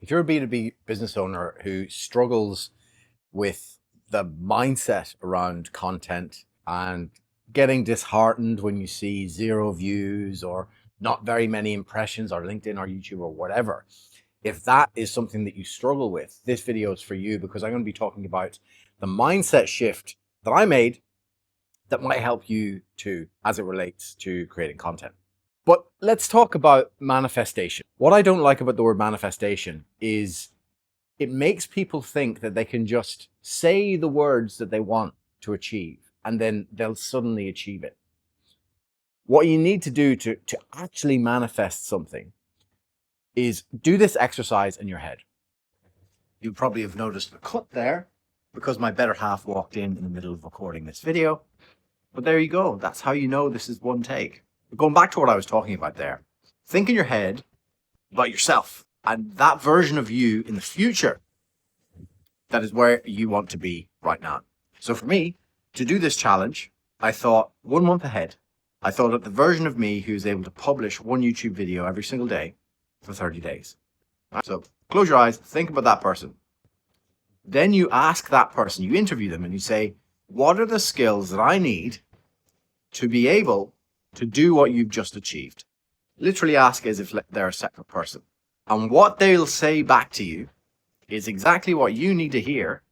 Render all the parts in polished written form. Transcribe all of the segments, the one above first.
If you're a B2B business owner who struggles with the mindset around content and getting disheartened when you see 0 views or not very many impressions on LinkedIn or YouTube or whatever, if that is something that you struggle with, this video is for you, because I'm going to be talking about the mindset shift that I made that might help you too as it relates to creating content. But let's talk about manifestation. What I don't like about the word manifestation is it makes people think that they can just say the words that they want to achieve and then they'll suddenly achieve it. What you need to do to actually manifest something is do this exercise in your head. You probably have noticed a cut there because my better half walked in the middle of recording this video. But there you go. That's how you know this is one take. Going back to what I was talking about there, think in your head about yourself and that version of you in the future. That is where you want to be right now. So for me, to do this challenge, I thought 1 month ahead. I thought of the version of me who is able to publish one YouTube video every single day for 30 days. So close your eyes, think about that person. Then you ask that person, you interview them and you say, what are the skills that I need to be able to do what you've just achieved? Literally ask as if they're a separate person. And what they'll say back to you is exactly what you need to hear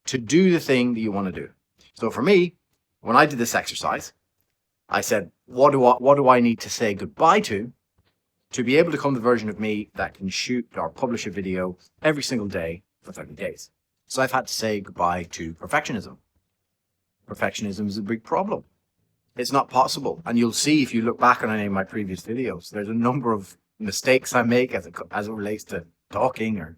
to do the thing that you want to do. So for me, when I did this exercise, I said, what do I need to say goodbye to be able to become the version of me that can shoot or publish a video every single day for 30 days? So I've had to say goodbye to perfectionism. Perfectionism is a big problem. It's not possible. And you'll see if you look back on any of my previous videos, there's a number of mistakes I make as it relates to talking or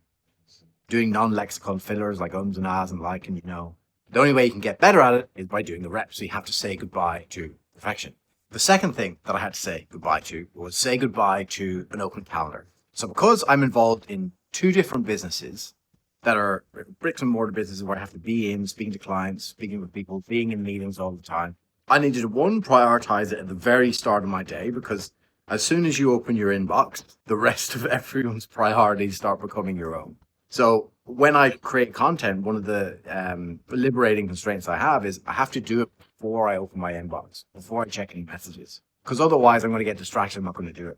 doing non-lexical fillers like ums and ahs and like, and you know. The only way you can get better at it is by doing the reps. So you have to say goodbye to perfection. The second thing that I had to say goodbye to was say goodbye to an open calendar. So because I'm involved in 2 different businesses that are bricks and mortar businesses where I have to be in, speaking to clients, speaking with people, being in meetings all the time, I needed to, one, prioritize it at the very start of my day, because as soon as you open your inbox, the rest of everyone's priorities start becoming your own. So when I create content, one of the liberating constraints I have is I have to do it before I open my inbox, before I check any messages, because otherwise I'm going to get distracted. I'm not going to do it.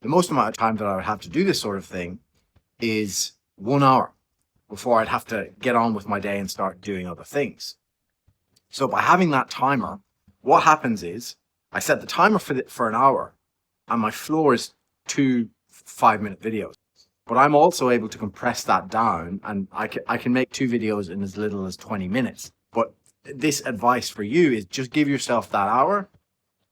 The most amount of time that I would have to do this sort of thing is 1 hour before I'd have to get on with my day and start doing other things. So by having that timer, what happens is I set the timer for an hour and my floor is 2 5-minute videos. But I'm also able to compress that down, and I can make 2 videos in as little as 20 minutes. But this advice for you is just give yourself that hour.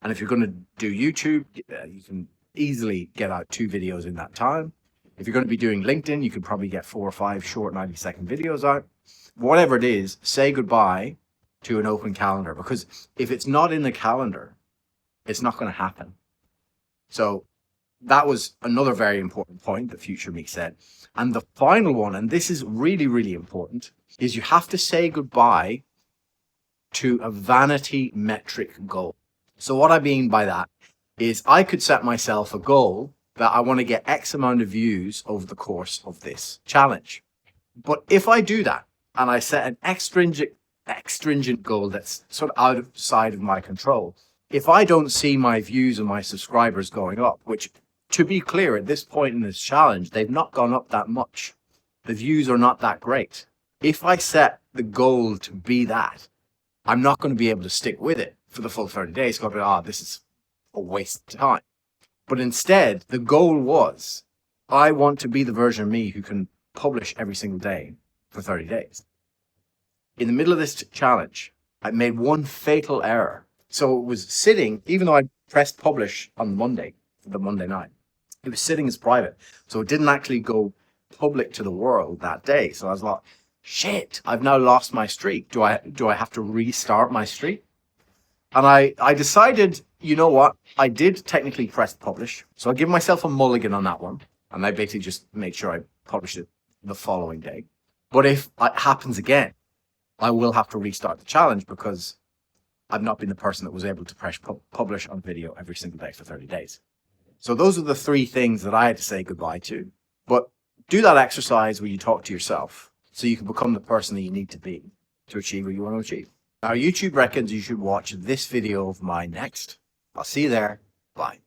And if you're going to do YouTube, you can easily get out 2 videos in that time. If you're going to be doing LinkedIn, you could probably get 4 or 5 short 90-second videos out. Whatever it is, say goodbye to an open calendar, because if it's not in the calendar, it's not going to happen. So that was another very important point that Future Me said. And the final one, and this is really, really important, is you have to say goodbye to a vanity metric goal. So what I mean by that is I could set myself a goal that I want to get X amount of views over the course of this challenge. But if I do that and I set an extrinsic goal that's sort of outside of my control, if I don't see my views and my subscribers going up, which, to be clear, at this point in this challenge, they've not gone up that much. The views are not that great. If I set the goal to be that, I'm not going to be able to stick with it for the full 30 days. Because this is a waste of time. But instead, the goal was, I want to be the version of me who can publish every single day for 30 days. In the middle of this challenge, I made one fatal error. So it was sitting, even though I pressed publish on the Monday night, it was sitting as private. So it didn't actually go public to the world that day. So I was like, shit, I've now lost my streak. Do I have to restart my streak? And I decided, you know what? I did technically press publish. So I give myself a mulligan on that one. And I basically just made sure I published it the following day. But if it happens again, I will have to restart the challenge, because I've not been the person that was able to press publish on video every single day for 30 days. So those are the 3 things that I had to say goodbye to. But do that exercise where you talk to yourself so you can become the person that you need to be to achieve what you want to achieve. Now, YouTube reckons you should watch this video of mine next. I'll see you there. Bye.